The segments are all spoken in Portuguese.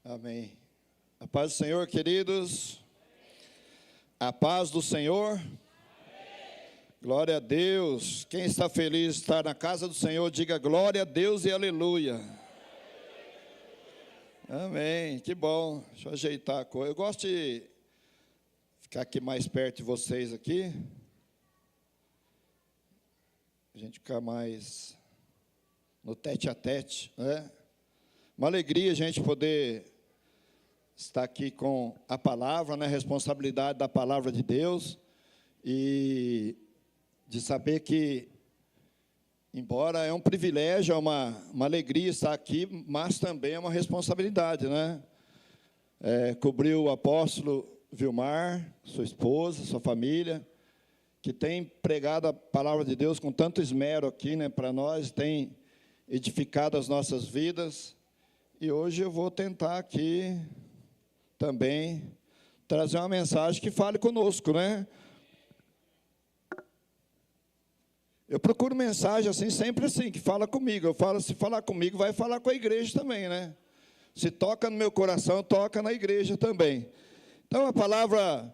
Amém. A paz do Senhor, queridos. A paz do Senhor. Amém. Glória a Deus. Quem está feliz de estar na casa do Senhor, diga glória a Deus e aleluia. Amém. Que bom. Deixa eu ajeitar a coisa. Eu gosto de ficar aqui mais perto de vocês aqui. A gente ficar mais no tete a tete, né? Uma alegria a gente poder estar aqui com a palavra, né? Responsabilidade da palavra de Deus e de saber que, embora é um privilégio, é uma alegria estar aqui, mas também é uma responsabilidade, né? Cobrir o apóstolo Vilmar, sua esposa, sua família, que tem pregado a palavra de Deus com tanto esmero aqui, né, para nós, tem edificado as nossas vidas. E hoje eu vou tentar aqui também trazer uma mensagem que fale conosco, né? Eu procuro mensagem assim, sempre assim, que fala comigo. Eu falo, se falar comigo, vai falar com a igreja também, né? Se toca no meu coração, toca na igreja também. Então, a palavra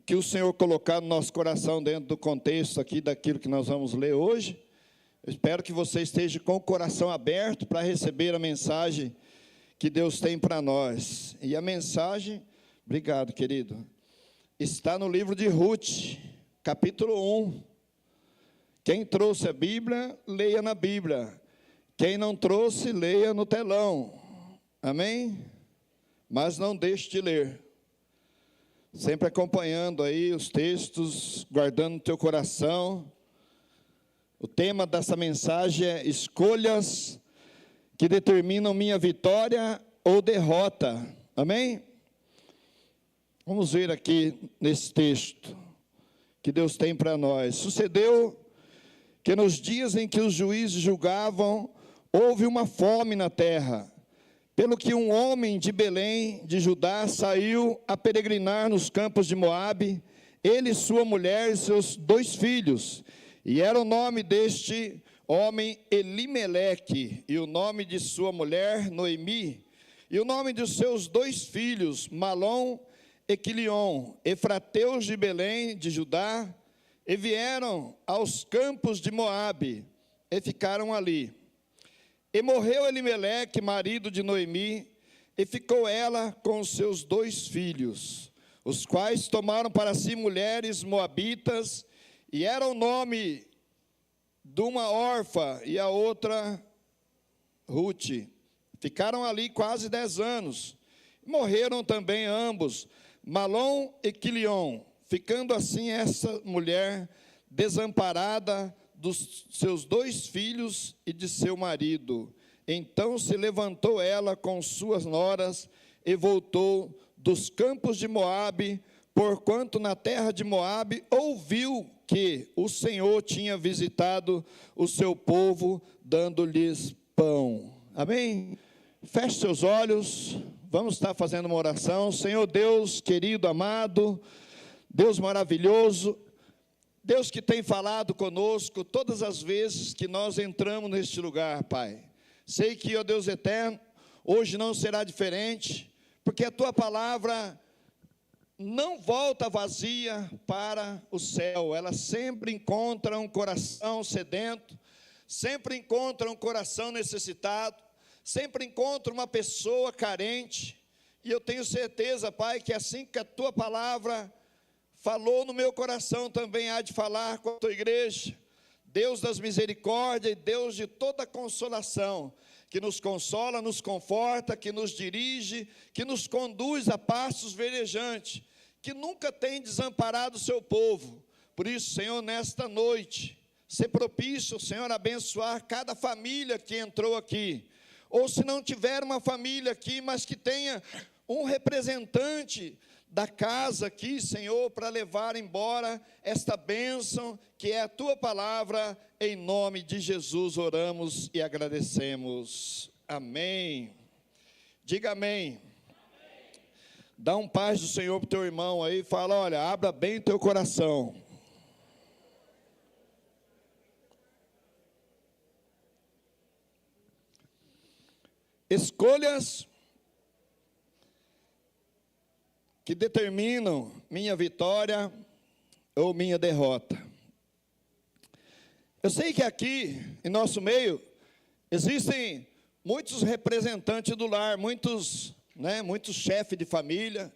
que o Senhor colocar no nosso coração, dentro do contexto aqui, daquilo que nós vamos ler hoje, eu espero que você esteja com o coração aberto para receber a mensagem que Deus tem para nós. E a mensagem, obrigado, querido, está no livro de Ruth, capítulo 1. Quem trouxe a Bíblia, leia na Bíblia. Quem não trouxe, leia no telão. Amém? Mas não deixe de ler. Sempre acompanhando aí os textos, guardando no teu coração. O tema dessa mensagem é escolhas que determinam minha vitória ou derrota. Amém? Vamos ver aqui nesse texto que Deus tem para nós. Sucedeu que nos dias em que os juízes julgavam, houve uma fome na terra, pelo que um homem de Belém, de Judá, saiu a peregrinar nos campos de Moabe, ele, sua mulher e seus 2 filhos, e era o nome deste homem Elimeleque, e o nome de sua mulher Noemi, e o nome de seus 2 filhos, Malom e Quilion, efrateus de Belém, de Judá, e vieram aos campos de Moabe, e ficaram ali. E morreu Elimeleque, marido de Noemi, e ficou ela com os seus 2 filhos, os quais tomaram para si mulheres moabitas, e era o nome de uma órfã e a outra Ruth. Ficaram ali quase 10 anos. Morreram também ambos, Malom e Quilion, ficando assim essa mulher desamparada dos seus 2 filhos e de seu marido. Então se levantou ela com suas noras e voltou dos campos de Moabe, porquanto na terra de Moabe ouviu que o Senhor tinha visitado o seu povo, dando-lhes pão. Amém? Feche seus olhos, vamos estar fazendo uma oração. Senhor Deus, querido, amado, Deus maravilhoso, Deus que tem falado conosco todas as vezes que nós entramos neste lugar, Pai. Sei que, ó Deus eterno, hoje não será diferente, porque a Tua palavra não volta vazia para o céu, ela sempre encontra um coração sedento, sempre encontra um coração necessitado, sempre encontra uma pessoa carente, e eu tenho certeza, Pai, que assim que a Tua palavra falou no meu coração, também há de falar com a Tua igreja. Deus das misericórdias e Deus de toda consolação, que nos consola, nos conforta, que nos dirige, que nos conduz a passos verdejantes, que nunca tem desamparado o seu povo. Por isso, Senhor, nesta noite, ser propício, Senhor, abençoar cada família que entrou aqui, ou se não tiver uma família aqui, mas que tenha um representante da casa aqui, Senhor, para levar embora esta bênção, que é a Tua palavra. Em nome de Jesus oramos e agradecemos. Amém. Diga amém. Dá um paz do Senhor para o teu irmão aí, fala, olha, abra bem teu coração. Escolhas que determinam minha vitória ou minha derrota. Eu sei que aqui, em nosso meio, existem muitos representantes do lar, muitos chefes de família,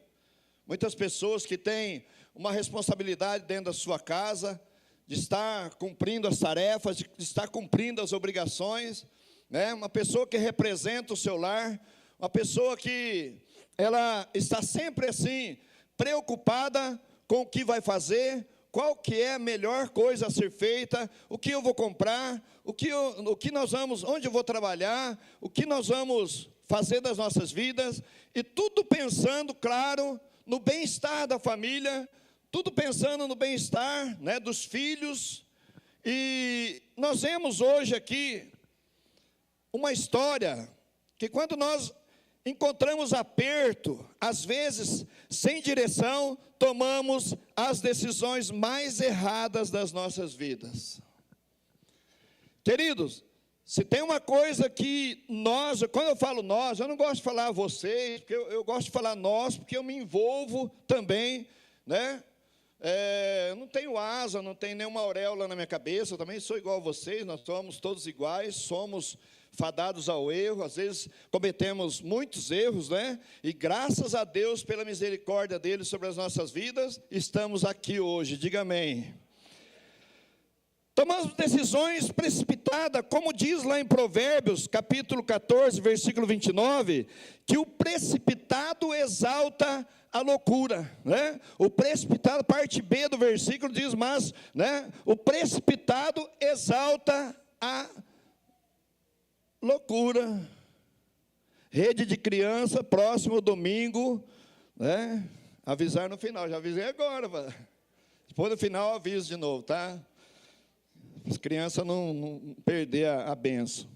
muitas pessoas que têm uma responsabilidade dentro da sua casa, de estar cumprindo as tarefas, de estar cumprindo as obrigações, né? Uma pessoa que representa o seu lar, uma pessoa que ela está sempre assim, preocupada com o que vai fazer, qual que é a melhor coisa a ser feita, o que eu vou comprar, o que nós vamos, onde eu vou trabalhar, o que nós vamos fazer das nossas vidas, e tudo pensando, claro, no bem-estar da família, tudo pensando no bem-estar, né, dos filhos. E nós vemos hoje aqui uma história que, quando nós encontramos aperto, às vezes, sem direção, tomamos as decisões mais erradas das nossas vidas. Queridos, se tem uma coisa que nós, quando eu falo nós, eu não gosto de falar vocês, porque eu gosto de falar nós, porque eu me envolvo também, né? Eu não tenho asa, não tenho nenhuma auréola na minha cabeça, eu também sou igual a vocês, nós somos todos iguais, somos fadados ao erro, às vezes cometemos muitos erros, né? E graças a Deus, pela misericórdia dele sobre as nossas vidas, estamos aqui hoje, diga amém. Tomamos decisões precipitadas, como diz lá em Provérbios, capítulo 14, versículo 29, que o precipitado exalta a loucura, né? O precipitado, parte B do versículo diz, mas, né? O precipitado exalta a loucura. Rede de criança, próximo domingo, né? Avisar no final, já avisei agora, depois do final eu aviso de novo, tá? As crianças não perder a benção.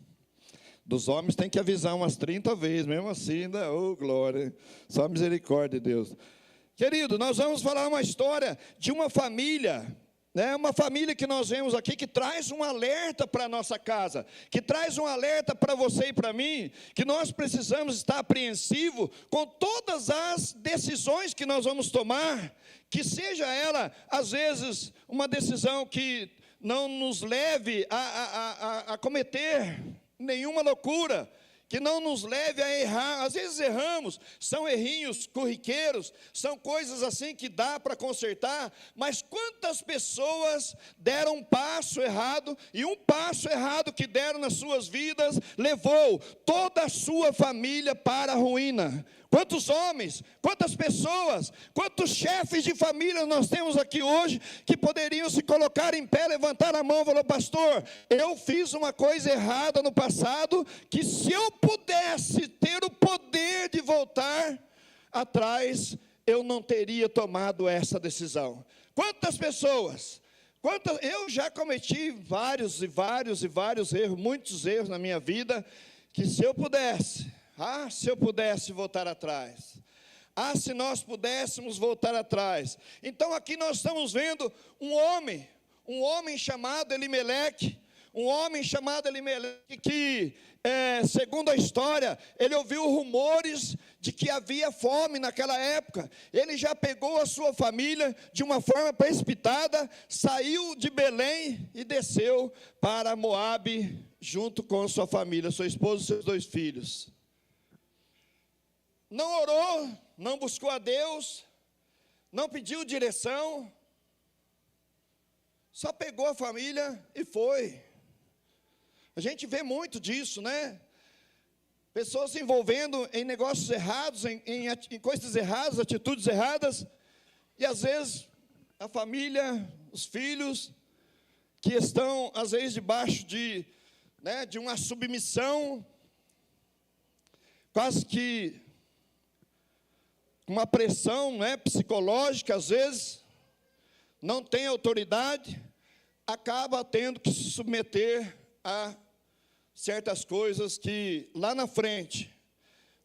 Dos homens tem que avisar umas 30 vezes, mesmo assim, ainda, oh glória, só misericórdia de Deus. Querido, nós vamos falar uma história de uma família, né? Uma família que nós vemos aqui, que traz um alerta para a nossa casa, que traz um alerta para você e para mim, que nós precisamos estar apreensivos com todas as decisões que nós vamos tomar, que seja ela, às vezes, uma decisão que não nos leve a cometer nenhuma loucura, que não nos leve a errar. Às vezes erramos, são errinhos corriqueiros, são coisas assim que dá para consertar, mas quantas pessoas deram um passo errado, e um passo errado que deram nas suas vidas, levou toda a sua família para a ruína. Quantos homens, quantas pessoas, quantos chefes de família nós temos aqui hoje, que poderiam se colocar em pé, levantar a mão e falar, pastor, eu fiz uma coisa errada no passado, que se eu pudesse ter o poder de voltar atrás, eu não teria tomado essa decisão. Quantas pessoas, eu já cometi vários erros, muitos erros na minha vida, que se eu pudesse voltar atrás. Se nós pudéssemos voltar atrás. Então aqui nós estamos vendo um homem chamado Elimeleque, que, segundo a história, ele ouviu rumores de que havia fome naquela época. Ele já pegou a sua família de uma forma precipitada, saiu de Belém e desceu para Moabe, junto com sua família, sua esposa e seus 2 filhos. Não orou, não buscou a Deus, não pediu direção, só pegou a família e foi. A gente vê muito disso, né? Pessoas se envolvendo em negócios errados, em coisas erradas, atitudes erradas, e às vezes a família, os filhos, que estão às vezes debaixo de uma submissão, quase que uma pressão, psicológica, às vezes, não tem autoridade, acaba tendo que se submeter a certas coisas que, lá na frente,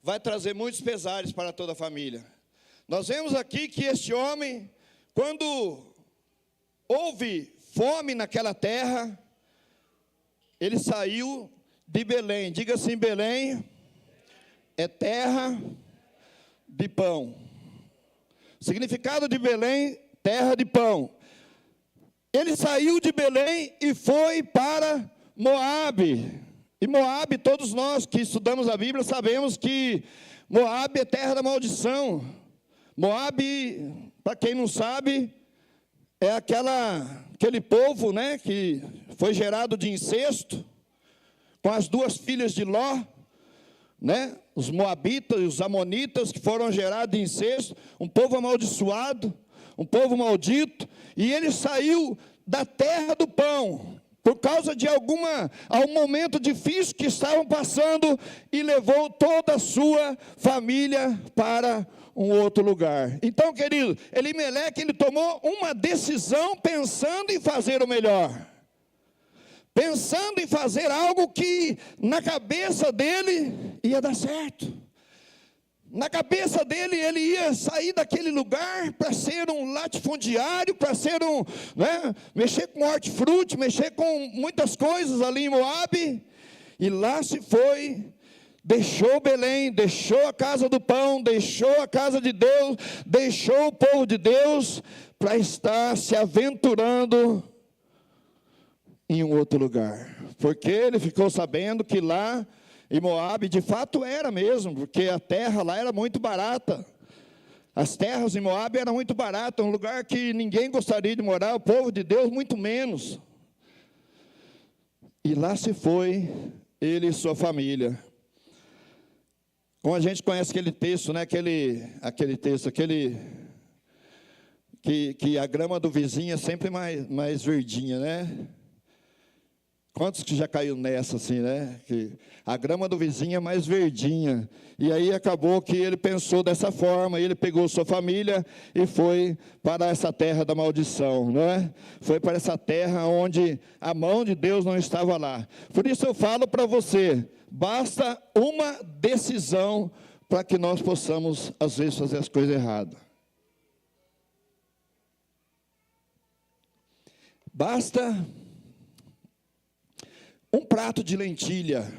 vai trazer muitos pesares para toda a família. Nós vemos aqui que este homem, quando houve fome naquela terra, ele saiu de Belém. Diga assim, Belém é terra de pão. Significado de Belém, terra de pão. Ele saiu de Belém e foi para Moabe. E Moabe, todos nós que estudamos a Bíblia sabemos que Moabe é terra da maldição. Moabe, para quem não sabe, é aquele povo, né, que foi gerado de incesto, com as duas filhas de Ló, né, os moabitas e os amonitas, que foram gerados de incesto, um povo amaldiçoado, um povo maldito, e ele saiu da terra do pão, por causa de algum momento difícil que estavam passando, e levou toda a sua família para um outro lugar. Então, querido, Elimeleque, ele tomou uma decisão pensando em fazer o melhor, pensando em fazer algo que na cabeça dele ia dar certo. Na cabeça dele, ele ia sair daquele lugar para ser um latifundiário, para ser mexer com hortifruti, mexer com muitas coisas ali em Moabe. E lá se foi, deixou Belém, deixou a casa do pão, deixou a casa de Deus, deixou o povo de Deus, para estar se aventurando em um outro lugar. Porque ele ficou sabendo que lá em Moabe, de fato era mesmo, porque a terra lá era muito barata. As terras em Moabe eram muito baratas, um lugar que ninguém gostaria de morar, o povo de Deus muito menos. E lá se foi ele e sua família. Como a gente conhece aquele texto, né? Aquele texto, que a grama do vizinho é sempre mais verdinha, né? Quantos que já caiu nessa assim, né? Que a grama do vizinho é mais verdinha. E aí acabou que ele pensou dessa forma, ele pegou sua família e foi para essa terra da maldição, não é? Foi para essa terra onde a mão de Deus não estava lá. Por isso eu falo para você, basta uma decisão para que nós possamos, às vezes, fazer as coisas erradas. Basta um prato de lentilha,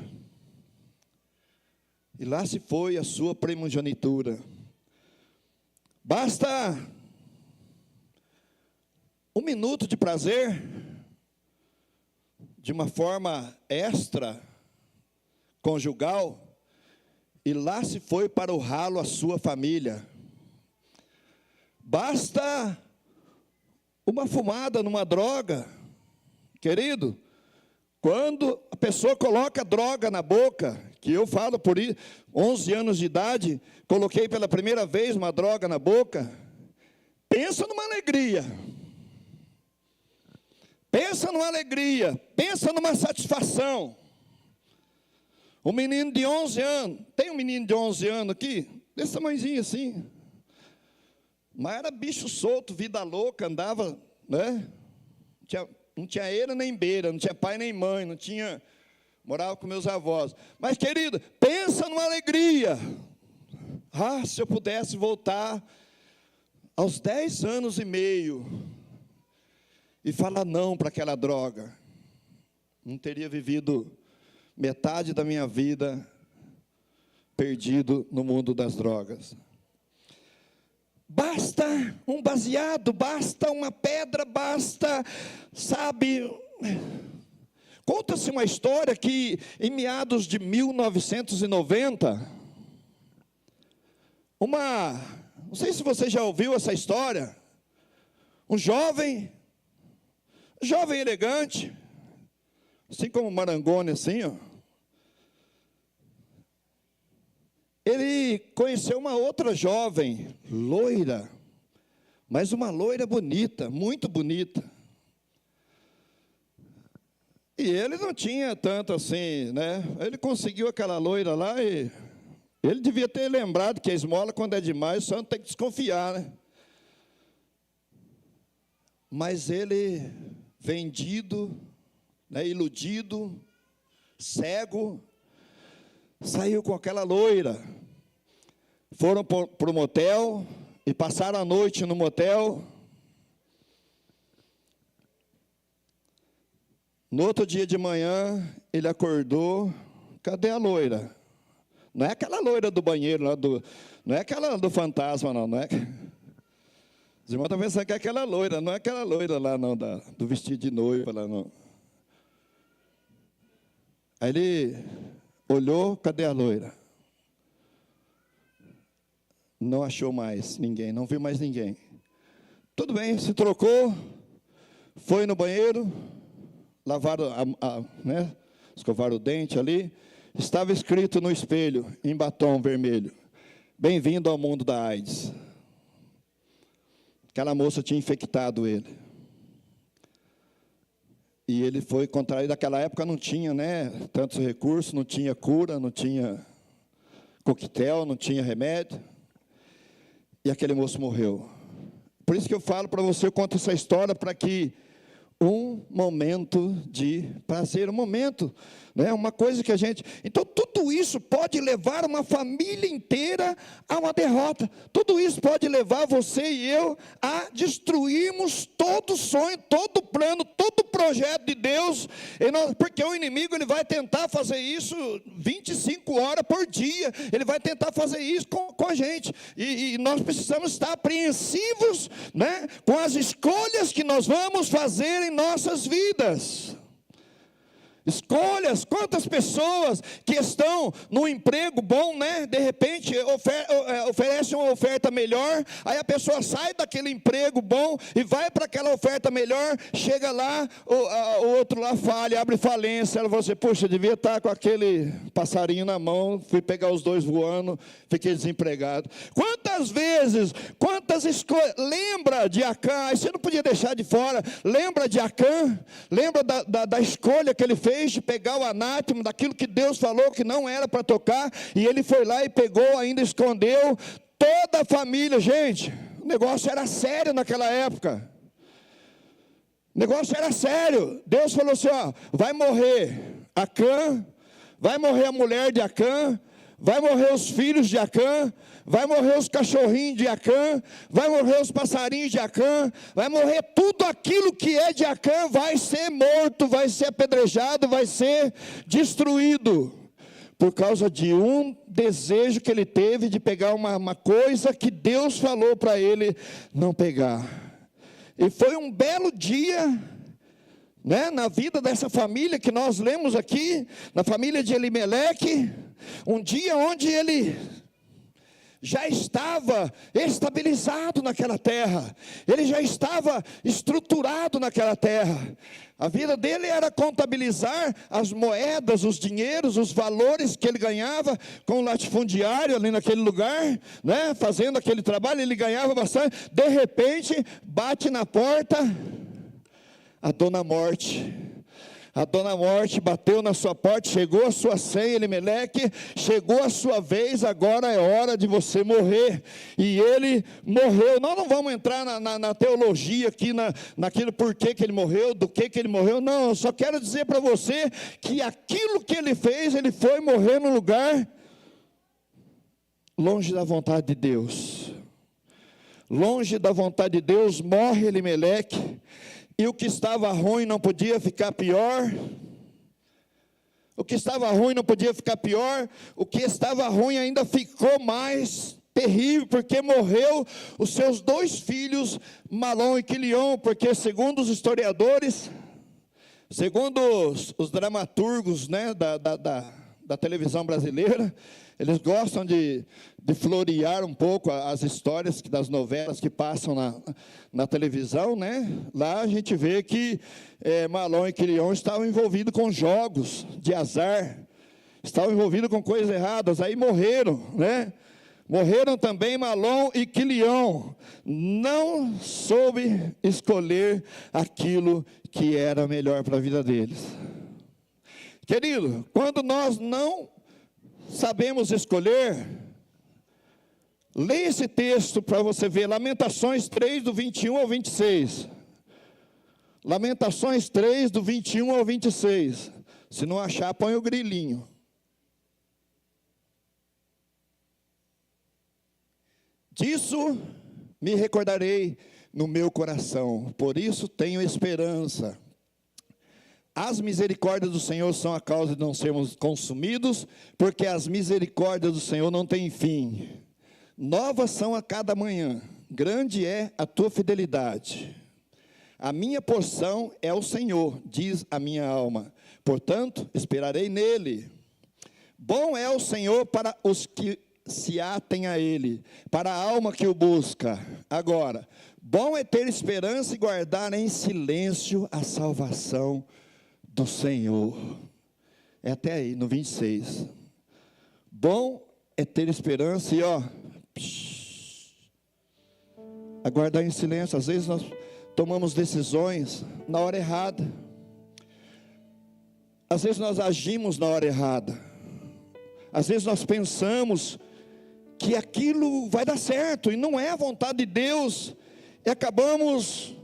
e lá se foi a sua primogenitura. Basta um minuto de prazer, de uma forma extra, conjugal, e lá se foi para o ralo a sua família. Basta uma fumada numa droga, querido. Quando a pessoa coloca droga na boca, que eu falo por 11 anos de idade, coloquei pela primeira vez uma droga na boca, pensa numa alegria. Pensa numa alegria, pensa numa satisfação. Um menino de 11 anos, tem um menino de 11 anos aqui, desse tamanhozinho assim, mas era bicho solto, vida louca, andava, né? Não tinha eira nem beira, não tinha pai nem mãe, morava com meus avós. Mas, querido, pensa numa alegria. Ah, se eu pudesse voltar aos 10 anos e meio e falar não para aquela droga, não teria vivido metade da minha vida perdido no mundo das drogas. Basta um baseado, basta uma pedra, basta, sabe, conta-se uma história que em meados de 1990, não sei se você já ouviu essa história, um jovem elegante, assim como Marangoni, assim, ó, ele conheceu uma outra jovem, loira, mas uma loira bonita, muito bonita. E ele não tinha tanto assim, né? Ele conseguiu aquela loira lá e ele devia ter lembrado que a esmola, quando é demais, só não tem que desconfiar, né? Mas ele, vendido, né, iludido, cego, saiu com aquela loira, foram para o motel e passaram a noite no motel. No outro dia de manhã, ele acordou, cadê a loira? Não é aquela loira do banheiro, não é aquela do fantasma, não é? Os irmãos estão pensando que é aquela loira, não é aquela loira lá não, do vestido de noiva lá não. Aí ele olhou, cadê a loira? Não achou mais ninguém, não viu mais ninguém. Tudo bem, se trocou, foi no banheiro, lavaram, né, escovaram o dente ali. Estava escrito no espelho, em batom vermelho: bem-vindo ao mundo da AIDS. Aquela moça tinha infectado ele. E ele foi contraído. Naquela época não tinha, né, tantos recursos, não tinha cura, não tinha coquetel, não tinha remédio. E aquele moço morreu. Por isso que eu falo para você, eu conto essa história para que um momento de prazer, um momento, né, uma coisa que a gente... Então, tudo isso pode levar uma família inteira a uma derrota. Tudo isso pode levar você e eu a destruirmos todo sonho, todo plano, todo projeto de Deus, porque o inimigo ele vai tentar fazer isso 25 horas por dia, ele vai tentar fazer isso com a gente, e nós precisamos estar apreensivos, né, com as escolhas que nós vamos fazer em nossas vidas. Escolhas, quantas pessoas que estão no emprego bom, né? De repente oferecem uma oferta melhor, aí a pessoa sai daquele emprego bom e vai para aquela oferta melhor, chega lá, o outro lá falha, abre falência, ela fala assim, puxa, devia estar com aquele passarinho na mão, fui pegar os dois voando, fiquei desempregado. Quantas vezes, quantas escolhas, lembra de Acã, aí você não podia deixar de fora, lembra de Acã, lembra da escolha que ele fez, de pegar o anátema, daquilo que Deus falou que não era para tocar, e ele foi lá e pegou, ainda escondeu, toda a família. Gente, o negócio era sério naquela época, o negócio era sério. Deus falou assim, ó, vai morrer Acã, vai morrer a mulher de Acã, vai morrer os filhos de Acã, vai morrer os cachorrinhos de Acã, vai morrer os passarinhos de Acã, vai morrer tudo aquilo que é de Acã, vai ser morto, vai ser apedrejado, vai ser destruído, por causa de um desejo que ele teve de pegar uma coisa que Deus falou para ele não pegar. E foi um belo dia, né, na vida dessa família que nós lemos aqui, na família de Elimeleque, um dia onde ele já estava estabilizado naquela terra, ele já estava estruturado naquela terra. A vida dele era contabilizar as moedas, os dinheiros, os valores que ele ganhava com o latifundiário ali naquele lugar, né, fazendo aquele trabalho, ele ganhava bastante. De repente, bate na porta a Dona Morte. A Dona Morte bateu na sua porta, chegou a sua senha, Elimeleque, chegou a sua vez, agora é hora de você morrer. E ele morreu. Nós não vamos entrar na teologia aqui, naquilo porquê que ele morreu, do que ele morreu. Não, eu só quero dizer para você que aquilo que ele fez, ele foi morrer num lugar longe da vontade de Deus. Longe da vontade de Deus, morre Elimeleque. E o que estava ruim não podia ficar pior. O que estava ruim não podia ficar pior. O que estava ruim ainda ficou mais terrível, porque morreu os seus dois filhos, Malom e Quilion, porque segundo os historiadores, segundo os dramaturgos, né, da televisão brasileira, eles gostam de florear um pouco as histórias das novelas que passam na televisão, né? Lá a gente vê que Malom e Quilion estavam envolvidos com jogos de azar, estavam envolvidos com coisas erradas, aí morreram, né? Morreram também Malom e Quilion, não soube escolher aquilo que era melhor para a vida deles. Querido, quando nós não sabemos escolher, leia esse texto para você ver, Lamentações 3, do 21 ao 26. Lamentações 3, do 21 ao 26. Se não achar, põe o grilinho. Disso me recordarei no meu coração, por isso tenho esperança. As misericórdias do Senhor são a causa de não sermos consumidos, porque as misericórdias do Senhor não têm fim. Novas são a cada manhã. grande é a tua fidelidade. A minha porção é o Senhor, diz a minha alma. Portanto, esperarei nele. Bom é o Senhor para os que se atem a ele, para a alma que o busca. Agora, bom é ter esperança e guardar em silêncio a salvação do Senhor. É até aí, no 26. Bom é ter esperança e aguardar em silêncio. Às vezes nós tomamos decisões na hora errada. Às vezes nós agimos na hora errada. Às vezes nós pensamos que aquilo vai dar certo e não é a vontade de Deus, e acabamos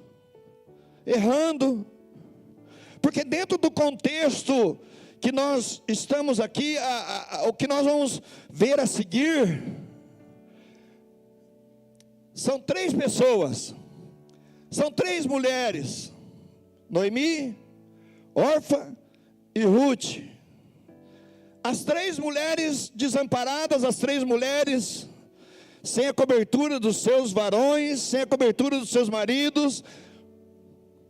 errando, porque dentro do contexto que nós estamos aqui, o que nós vamos ver a seguir, são 3 pessoas, são 3 mulheres, Noemi, Orfa e Ruth. As 3 mulheres desamparadas, as 3 mulheres sem a cobertura dos seus varões, sem a cobertura dos seus maridos,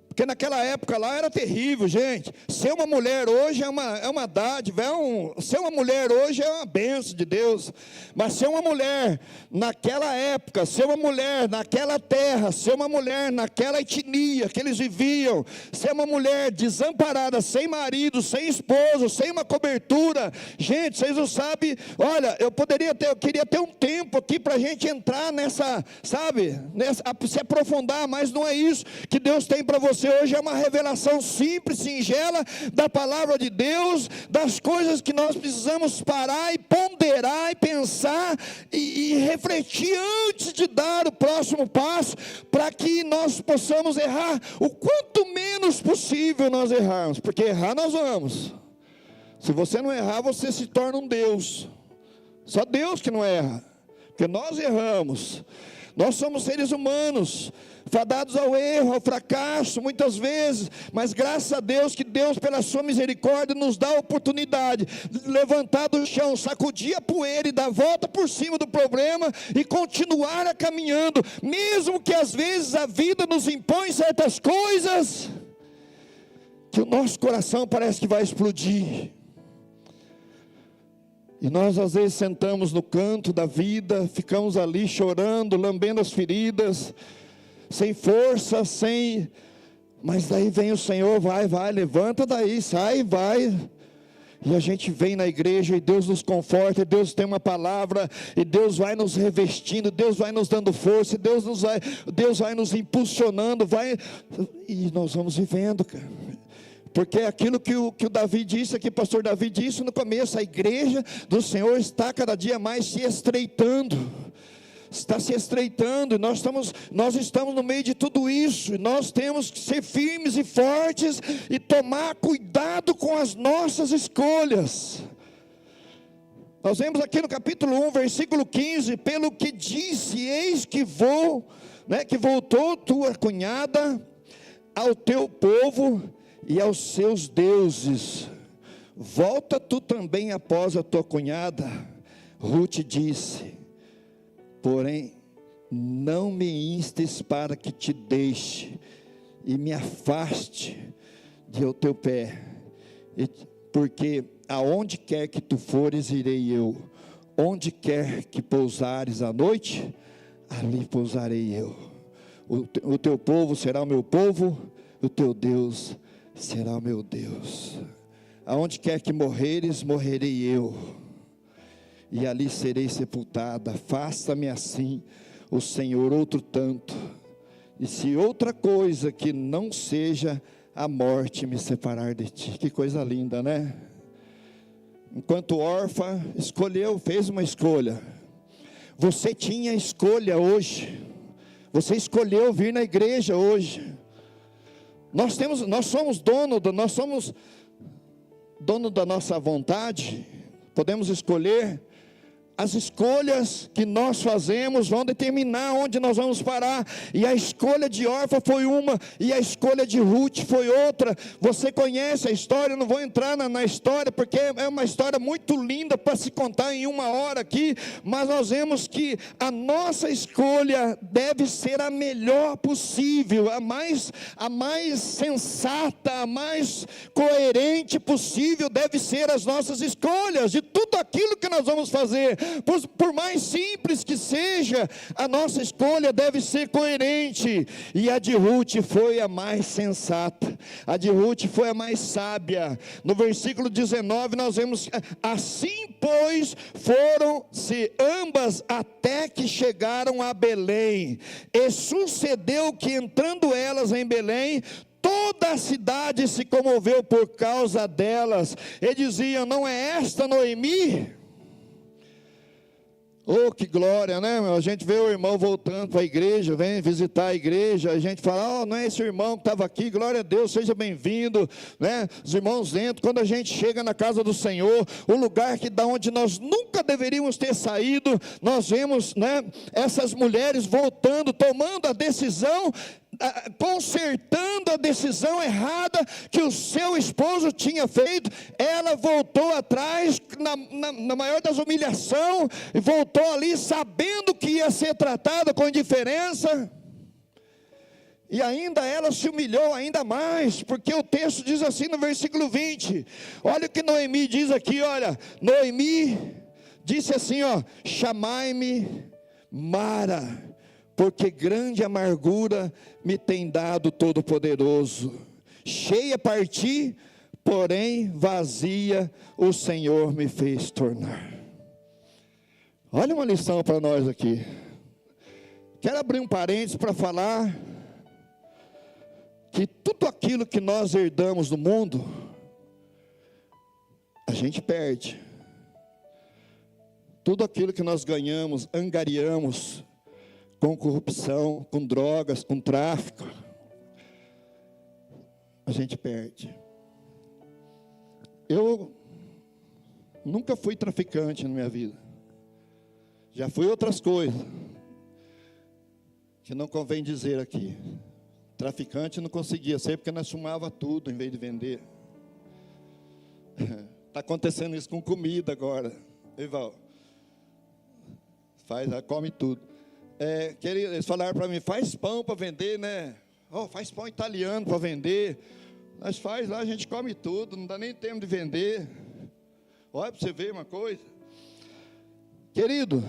porque naquela época lá era terrível, gente. Ser uma mulher hoje é uma dádiva, ser uma mulher hoje é uma bênção de Deus, mas ser uma mulher naquela época, ser uma mulher naquela terra, ser uma mulher naquela etnia que eles viviam, ser uma mulher desamparada, sem marido, sem esposo, sem uma cobertura, gente, vocês não sabem, olha, eu queria ter um tempo aqui para a gente entrar nessa, sabe, se aprofundar, mas não é isso que Deus tem para você hoje, é uma revelação simples, singela, da palavra de Deus, das coisas que nós precisamos parar e ponderar e pensar e refletir antes de dar o próximo passo, para que nós possamos errar o quanto menos possível nós errarmos, porque errar nós vamos. Se você não errar, você se torna um Deus. Só Deus que não erra, porque nós erramos. Nós somos seres humanos, fadados ao erro, ao fracasso, muitas vezes, mas graças a Deus, que Deus, pela sua misericórdia, nos dá a oportunidade de levantar do chão, sacudir a poeira e dar a volta por cima do problema e continuar caminhando, mesmo que às vezes a vida nos impõe certas coisas, que o nosso coração parece que vai explodir. E nós às vezes sentamos no canto da vida, ficamos ali chorando, lambendo as feridas, sem força, mas daí vem o Senhor, vai, levanta daí, sai, vai. E a gente vem na igreja e Deus nos conforta, e Deus tem uma palavra, e Deus vai nos revestindo, Deus vai nos dando força, Deus vai nos impulsionando, e nós vamos vivendo, cara. Porque aquilo que o Davi disse aqui, o pastor Davi disse no começo, a igreja do Senhor está cada dia mais se estreitando, está se estreitando, e nós estamos no meio de tudo isso, e nós temos que ser firmes e fortes, e tomar cuidado com as nossas escolhas. Nós vemos aqui no capítulo 1, versículo 15, pelo que disse, eis que voltou tua cunhada ao teu povo, e aos seus deuses, volta tu também após a tua cunhada. Ruth disse, porém, não me instes para que te deixe, e me afaste de ao teu pé, porque aonde quer que tu fores, irei eu, onde quer que pousares à noite, ali pousarei eu, o teu povo será o meu povo, o teu Deus será o meu Deus. Aonde quer que morreres, morrerei eu, e ali serei sepultada. Faça-me assim o Senhor outro tanto, e se outra coisa que não seja a morte me separar de ti. Que coisa linda, né? Enquanto órfã, fez uma escolha. Você tinha escolha hoje. Você escolheu vir na igreja hoje. Nós somos dono da nossa vontade, podemos escolher as escolhas que nós fazemos vão determinar onde nós vamos parar. E a escolha de Orfa foi uma, e a escolha de Ruth foi outra. Você conhece a história, eu não vou entrar na história, porque é uma história muito linda para se contar em uma hora aqui, mas nós vemos que a nossa escolha deve ser a melhor possível, a mais sensata, a mais coerente possível deve ser as nossas escolhas, de tudo aquilo que nós vamos fazer. Por mais simples que seja, a nossa escolha deve ser coerente. E a de Ruth foi a mais sensata, a de Ruth foi a mais sábia. No versículo 19 nós vemos: assim pois foram-se ambas até que chegaram a Belém. E sucedeu que, entrando elas em Belém, toda a cidade se comoveu por causa delas, e diziam: não é esta Noemi? Oh, que glória, né, meu? A gente vê o irmão voltando para a igreja, vem visitar a igreja, a gente fala: oh, não é esse irmão que estava aqui, glória a Deus, seja bem-vindo, né? Os irmãos entram. Quando a gente chega na casa do Senhor, o lugar da onde nós nunca deveríamos ter saído, nós vemos, né, essas mulheres voltando, tomando a decisão, consertando a decisão errada que o seu esposo tinha feito. Ela voltou atrás na maior das humilhações, e voltou ali sabendo que ia ser tratada com indiferença, e ainda ela se humilhou ainda mais, porque o texto diz assim no versículo 20, olha o que Noemi diz aqui, olha, Noemi disse assim, ó: chamai-me Mara, porque grande amargura me tem dado Todo-Poderoso. Cheia parti, porém vazia o Senhor me fez tornar. Olha uma lição para nós aqui. Quero abrir um parênteses para falar que tudo aquilo que nós herdamos no mundo, a gente perde. Tudo aquilo que nós ganhamos, angariamos, com corrupção, com drogas, com tráfico, a gente perde. Eu nunca fui traficante na minha vida. Já fui outras coisas, que não convém dizer aqui. Traficante não conseguia ser, porque nós fumava tudo em vez de vender. Está acontecendo isso com comida agora. Eval, come tudo. Eles falaram para mim: faz pão para vender, né? Oh, faz pão italiano para vender. Nós faz lá, a gente come tudo, não dá nem tempo de vender. Olha para você ver uma coisa. Querido,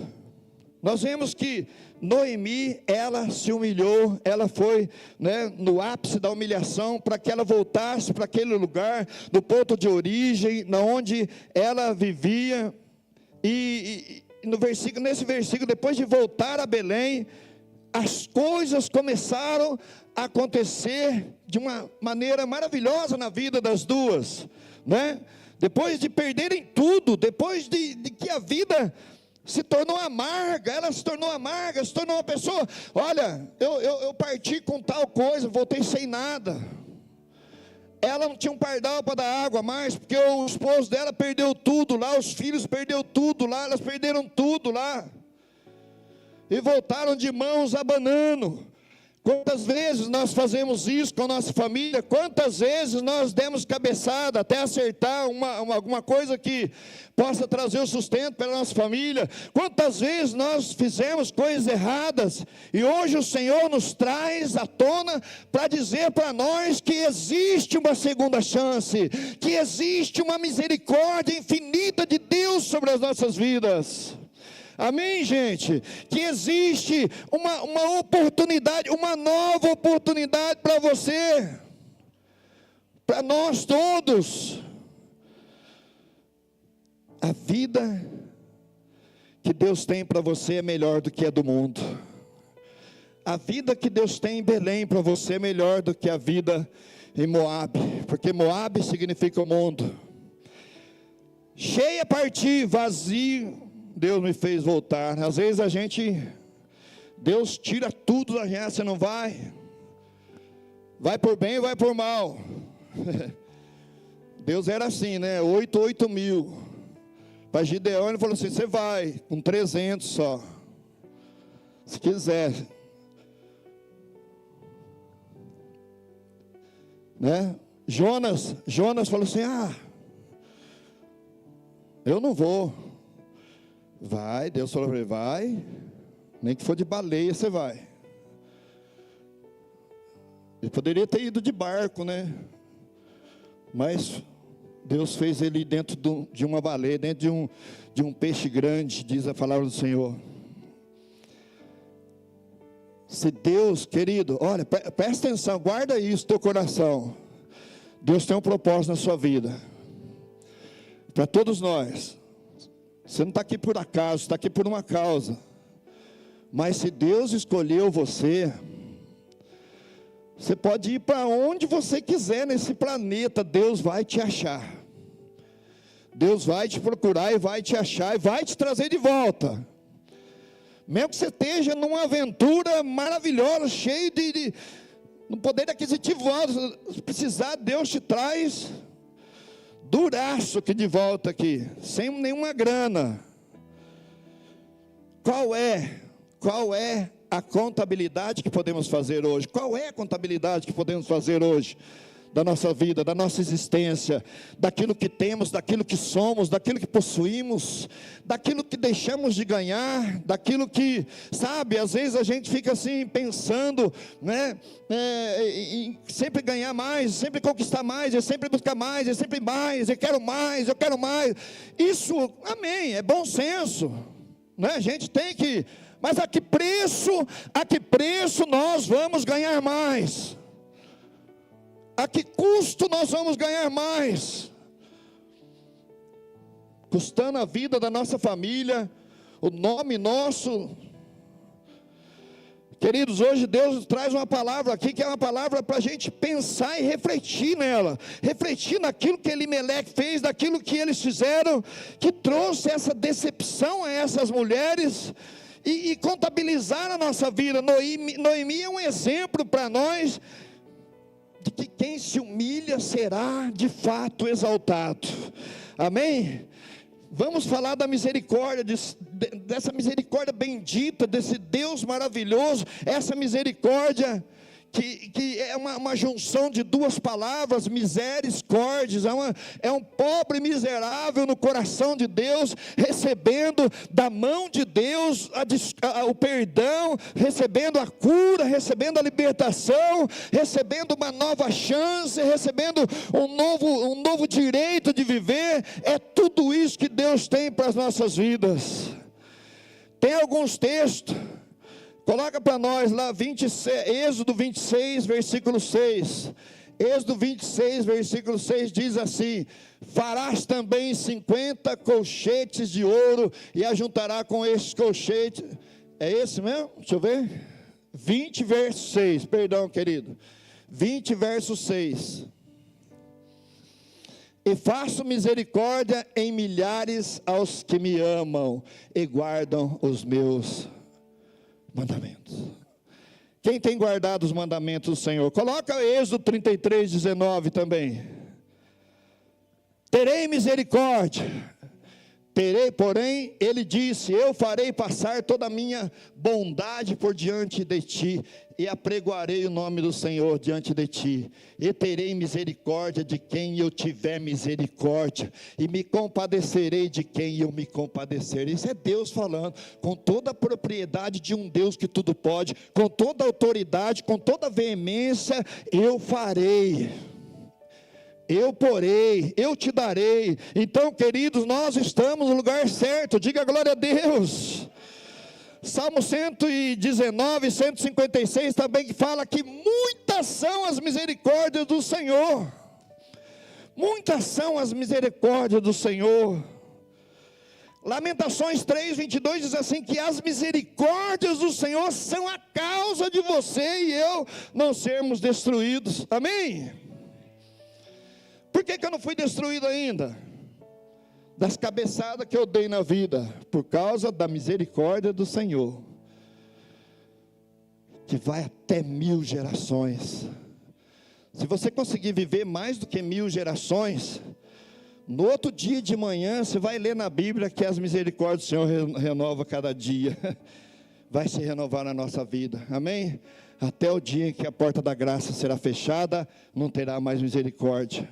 nós vemos que Noemi, ela se humilhou, ela foi, né, no ápice da humilhação, para que ela voltasse para aquele lugar, do ponto de origem, na onde ela vivia. E nesse versículo, depois de voltar a Belém, as coisas começaram a acontecer de uma maneira maravilhosa na vida das duas, né? Depois de perderem tudo, depois de que a vida se tornou amarga, ela se tornou amarga, se tornou uma pessoa: olha, eu parti com tal coisa, voltei sem nada. Ela não tinha um pardal para dar água mais, porque o esposo dela perdeu tudo lá, os filhos perderam tudo lá, elas perderam tudo lá, e voltaram de mãos abanando. Quantas vezes nós fazemos isso com a nossa família? Quantas vezes nós demos cabeçada até acertar alguma coisa que possa trazer o sustento para a nossa família? Quantas vezes nós fizemos coisas erradas, e hoje o Senhor nos traz à tona para dizer para nós que existe uma segunda chance, que existe uma misericórdia infinita de Deus sobre as nossas vidas. Amém, gente? Que existe uma oportunidade, uma nova oportunidade para você, para nós todos. A vida que Deus tem para você é melhor do que a do mundo. A vida que Deus tem em Belém para você é melhor do que a vida em Moabe, porque Moabe significa o mundo. Cheia parti, vazio Deus me fez voltar. Às vezes Deus tira tudo da gente, você não vai por bem, vai por mal. Deus era assim, né? 8 mil. Para Gideão ele falou assim: você vai com 300 só, se quiser, né? Jonas falou assim: eu não vou. Vai, Deus falou para ele: vai, nem que for de baleia você vai. Ele poderia ter ido de barco, né? Mas Deus fez ele dentro de uma baleia, dentro de um peixe grande, diz a palavra do Senhor. Se Deus, querido, olha, presta atenção, guarda isso no teu coração. Deus tem um propósito na sua vida, para todos nós. Você não está aqui por acaso, está aqui por uma causa. Mas se Deus escolheu você, você pode ir para onde você quiser nesse planeta, Deus vai te achar. Deus vai te procurar e vai te achar e vai te trazer de volta. Mesmo que você esteja numa aventura maravilhosa, cheia de no poder aquisitivo alto, se precisar, Deus te traz duraço aqui de volta aqui, sem nenhuma grana. Qual é a contabilidade que podemos fazer hoje? Qual é a contabilidade que podemos fazer hoje? Da nossa vida, da nossa existência, daquilo que temos, daquilo que somos, daquilo que possuímos, daquilo que deixamos de ganhar, daquilo que, sabe, às vezes a gente fica assim pensando, né, em sempre ganhar mais, sempre conquistar mais, eu sempre buscar mais, eu sempre mais, eu quero mais, eu quero mais. Isso, amém, é bom senso, né? A gente tem que, mas a que preço nós vamos ganhar mais? A que custo nós vamos ganhar mais? Custando a vida da nossa família, o nome nosso. Queridos, hoje Deus traz uma palavra aqui, que é uma palavra para a gente pensar e refletir nela. Refletir naquilo que Elimeleque fez, daquilo que eles fizeram, que trouxe essa decepção a essas mulheres. E contabilizar a nossa vida. Noemi é um exemplo para nós, de que quem se humilha será de fato exaltado. Amém? Vamos falar da misericórdia, dessa misericórdia bendita, desse Deus maravilhoso, essa misericórdia que é uma junção de duas palavras, misericórdia, é um pobre miserável no coração de Deus, recebendo da mão de Deus o perdão, recebendo a cura, recebendo a libertação, recebendo uma nova chance, recebendo um novo direito de viver. É tudo isso que Deus tem para as nossas vidas. Tem alguns textos. Coloca para nós lá, Êxodo 26, versículo 6. Êxodo 26, versículo 6 diz assim: farás também 50 colchetes de ouro, e ajuntará com estes colchetes. É esse mesmo? Deixa eu ver. 20, verso 6, perdão, querido. 20, verso 6. E faço misericórdia em milhares aos que me amam e guardam os meus mandamentos. Quem tem guardado os mandamentos do Senhor? Coloca Êxodo 33, 19 também. Terei misericórdia. Porém, ele disse: eu farei passar toda a minha bondade por diante de ti, e apregoarei o nome do Senhor diante de ti, e terei misericórdia de quem eu tiver misericórdia, e me compadecerei de quem eu me compadecer. Isso é Deus falando, com toda a propriedade de um Deus que tudo pode, com toda a autoridade, com toda a veemência. Eu farei, eu porei, eu te darei. Então, queridos, nós estamos no lugar certo. Diga glória a Deus. Salmo 119, 156 também, que fala que muitas são as misericórdias do Senhor. Muitas são as misericórdias do Senhor. Lamentações 3, 22 diz assim, que as misericórdias do Senhor são a causa de você e eu não sermos destruídos. Amém? Por que eu não fui destruído ainda? Das cabeçadas que eu dei na vida, por causa da misericórdia do Senhor, que vai até 1000 gerações. Se você conseguir viver mais do que 1000 gerações, No outro dia de manhã, você vai ler na Bíblia que as misericórdias do Senhor renova cada dia. Vai se renovar na nossa vida, amém? Até o dia em que a porta da graça será fechada, não terá mais misericórdia.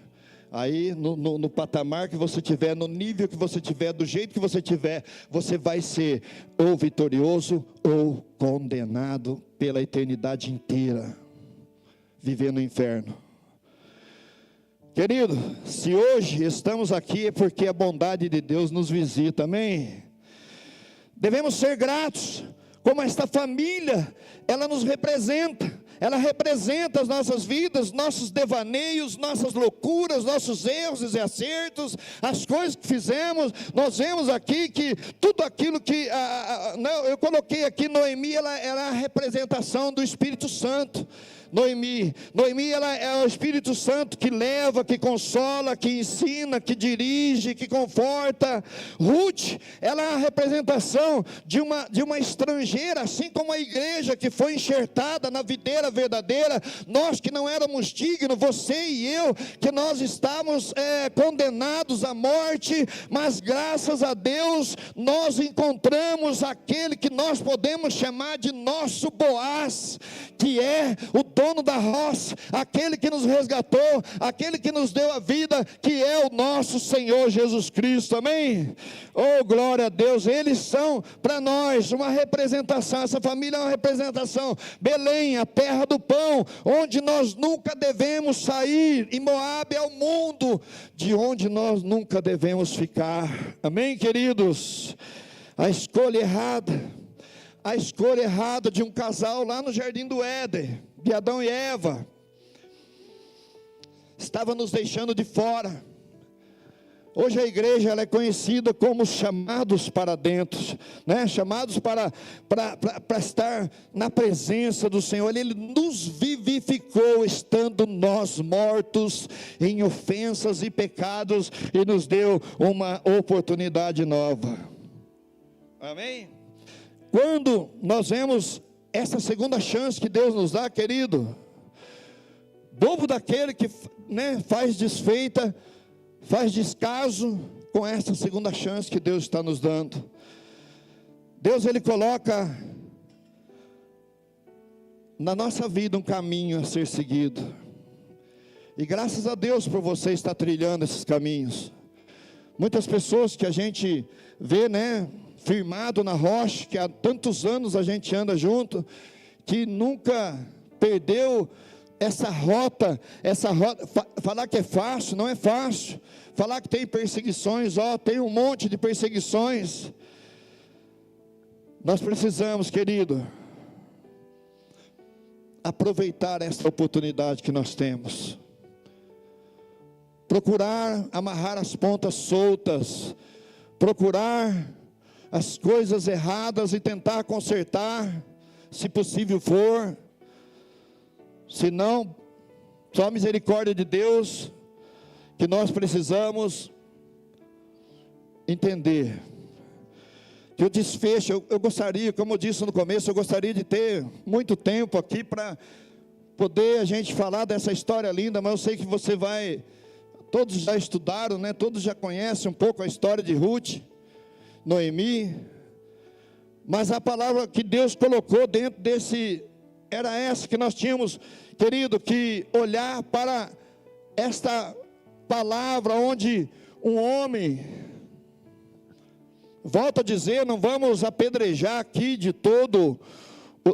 Aí, no patamar que você tiver, no nível que você tiver, do jeito que você tiver, você vai ser ou vitorioso ou condenado pela eternidade inteira, viver no inferno. Querido, se hoje estamos aqui é porque a bondade de Deus nos visita, amém? Devemos ser gratos, como esta família, ela nos representa. Ela representa as nossas vidas, nossos devaneios, nossas loucuras, nossos erros e acertos, as coisas que fizemos. Nós vemos aqui que tudo aquilo que, eu coloquei aqui, Noemi, ela era a representação do Espírito Santo. Noemi, ela é o Espírito Santo que leva, que consola, que ensina, que dirige, que conforta. Ruth, ela é a representação de uma estrangeira, assim como a igreja que foi enxertada na videira verdadeira. Nós que não éramos dignos, você e eu, que nós estávamos condenados à morte, mas graças a Deus, nós encontramos aquele que nós podemos chamar de nosso Boaz, que é o dono da roça, aquele que nos resgatou, aquele que nos deu a vida, que é o nosso Senhor Jesus Cristo, amém? Oh, glória a Deus, eles são para nós uma representação, essa família é uma representação. Belém, a terra do pão, onde nós nunca devemos sair, e Moabe é o mundo, de onde nós nunca devemos ficar, amém, queridos? A escolha errada de um casal lá no Jardim do Éden, de Adão e Eva, estava nos deixando de fora. Hoje a igreja ela é conhecida como chamados para dentro, né? Chamados para estar na presença do Senhor. Ele nos vivificou estando nós mortos em ofensas e pecados, e nos deu uma oportunidade nova, amém? Quando nós vemos essa segunda chance que Deus nos dá, querido, bobo daquele que faz desfeita, faz descaso com essa segunda chance que Deus está nos dando. Deus, Ele coloca na nossa vida um caminho a ser seguido, e graças a Deus por você estar trilhando esses caminhos. Muitas pessoas que a gente vê, firmado na rocha, que há tantos anos a gente anda junto, que nunca perdeu essa rota, falar que é fácil, não é fácil, falar que tem perseguições, tem um monte de perseguições. Nós precisamos, querido, aproveitar essa oportunidade que nós temos, procurar amarrar as pontas soltas, procurar as coisas erradas e tentar consertar, se possível for. Se não, só a misericórdia de Deus, que nós precisamos entender que o desfecho, eu gostaria, como eu disse no começo, eu gostaria de ter muito tempo aqui para poder a gente falar dessa história linda, mas eu sei que você vai, todos já estudaram, todos já conhecem um pouco a história de Ruth, Noemi, mas a palavra que Deus colocou dentro desse, era essa, que nós tínhamos, querido, que olhar para esta palavra, onde um homem, volto a dizer, não vamos apedrejar aqui de todo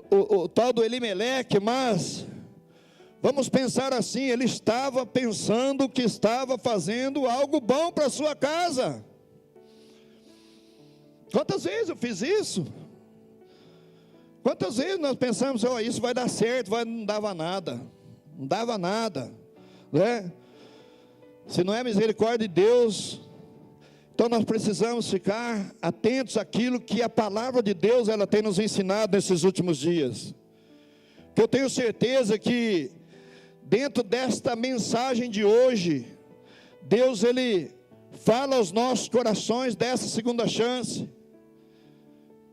o tal do Elimeleque, mas vamos pensar assim, ele estava pensando que estava fazendo algo bom para a sua casa. Quantas vezes eu fiz isso? Quantas vezes nós pensamos, isso vai dar certo, não dava nada, né? Se não é misericórdia de Deus, então nós precisamos ficar atentos àquilo que a palavra de Deus, ela tem nos ensinado nesses últimos dias. Que eu tenho certeza que, dentro desta mensagem de hoje, Deus, Ele fala aos nossos corações dessa segunda chance.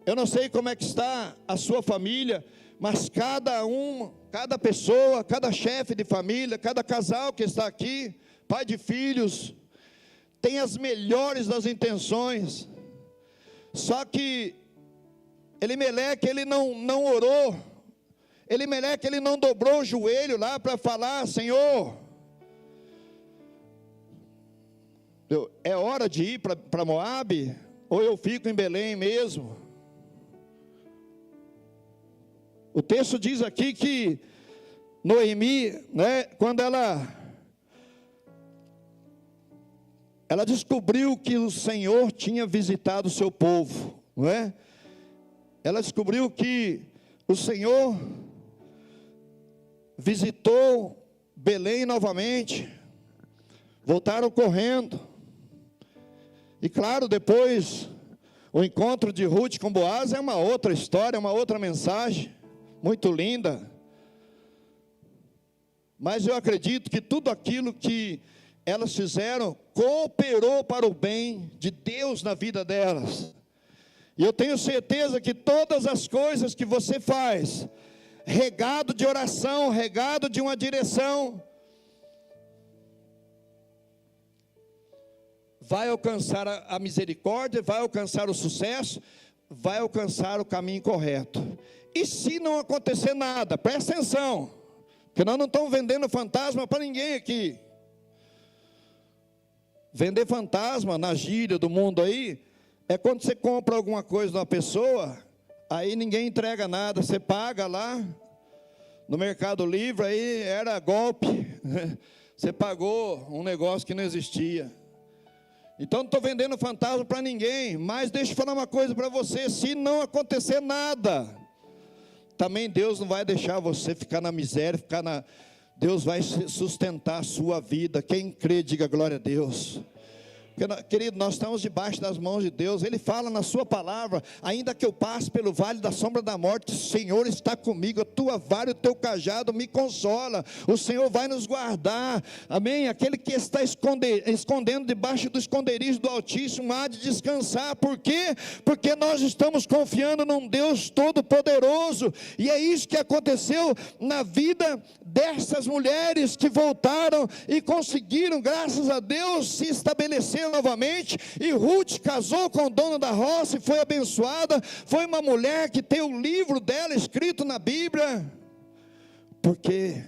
Eu não sei como é que está a sua família, mas cada pessoa, cada chefe de família, cada casal que está aqui, pai de filhos, tem as melhores das intenções. Só que Elimeleque, ele não orou. Elimeleque, ele não dobrou o joelho lá para falar: Senhor, é hora de ir para Moabe? Ou eu fico em Belém mesmo? O texto diz aqui que Noemi, né, quando ela descobriu que o Senhor tinha visitado o seu povo, não é? Ela descobriu que o Senhor visitou Belém novamente. Voltaram correndo. E claro, depois, o encontro de Ruth com Boaz é uma outra história, uma outra mensagem, muito linda. Mas eu acredito que tudo aquilo que elas fizeram cooperou para o bem de Deus na vida delas. E eu tenho certeza que todas as coisas que você faz, regado de oração, regado de uma direção, vai alcançar a misericórdia, vai alcançar o sucesso, vai alcançar o caminho correto. E se não acontecer nada, presta atenção, porque nós não estamos vendendo fantasma para ninguém aqui. Vender fantasma na gíria do mundo aí, é quando você compra alguma coisa de uma pessoa, aí ninguém entrega nada, você paga lá, no Mercado Livre, aí era golpe, você pagou um negócio que não existia. Então não estou vendendo fantasma para ninguém, mas deixa eu falar uma coisa para você: se não acontecer nada, também Deus não vai deixar você ficar na miséria, Deus vai sustentar a sua vida. Quem crê, diga glória a Deus. Porque, querido, nós estamos debaixo das mãos de Deus. Ele fala na sua palavra: ainda que eu passe pelo vale da sombra da morte, o Senhor está comigo, a tua vara e o teu cajado me consola. O Senhor vai nos guardar, amém? Aquele que está escondendo debaixo do esconderijo do Altíssimo há de descansar. Por quê? Porque nós estamos confiando num Deus todo-poderoso. E é isso que aconteceu na vida dessas mulheres que voltaram e conseguiram, graças a Deus, se estabelecer novamente. E Ruth casou com o dono da roça e foi abençoada. Foi uma mulher que tem o livro dela escrito na Bíblia, porque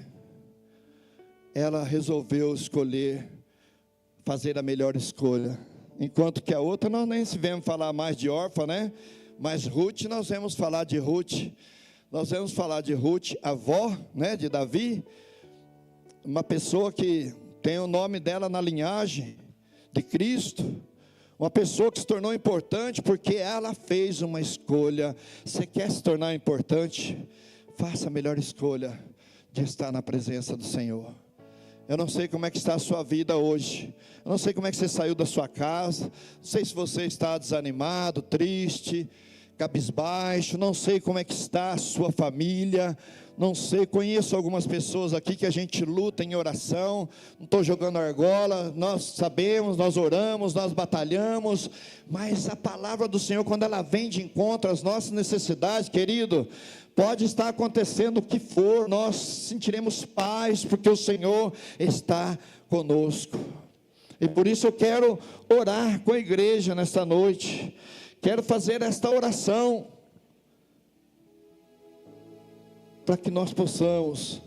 ela resolveu escolher, fazer a melhor escolha. Enquanto que a outra, nós nem se vemos falar mais de órfã, né? Mas Ruth, nós vamos falar de Ruth. Nós vamos falar de Ruth, avó, né, de Davi, uma pessoa que tem o nome dela na linhagem de Cristo, uma pessoa que se tornou importante porque ela fez uma escolha. Você quer se tornar importante? Faça a melhor escolha de estar na presença do Senhor. Eu não sei como é que está a sua vida hoje, eu não sei como é que você saiu da sua casa, não sei se você está desanimado, triste, cabisbaixo, não sei como é que está a sua família, não sei, conheço algumas pessoas aqui que a gente luta em oração, não estou jogando argola, nós sabemos, nós oramos, nós batalhamos, mas a palavra do Senhor, quando ela vem de encontro às nossas necessidades, querido, pode estar acontecendo o que for, nós sentiremos paz, porque o Senhor está conosco. E por isso eu quero orar com a igreja nesta noite, quero fazer esta oração, para que nós possamos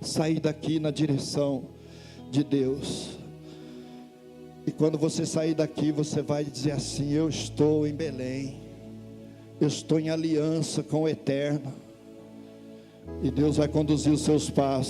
sair daqui na direção de Deus. E quando você sair daqui, você vai dizer assim: eu estou em Belém, eu estou em aliança com o Eterno, e Deus vai conduzir os seus passos.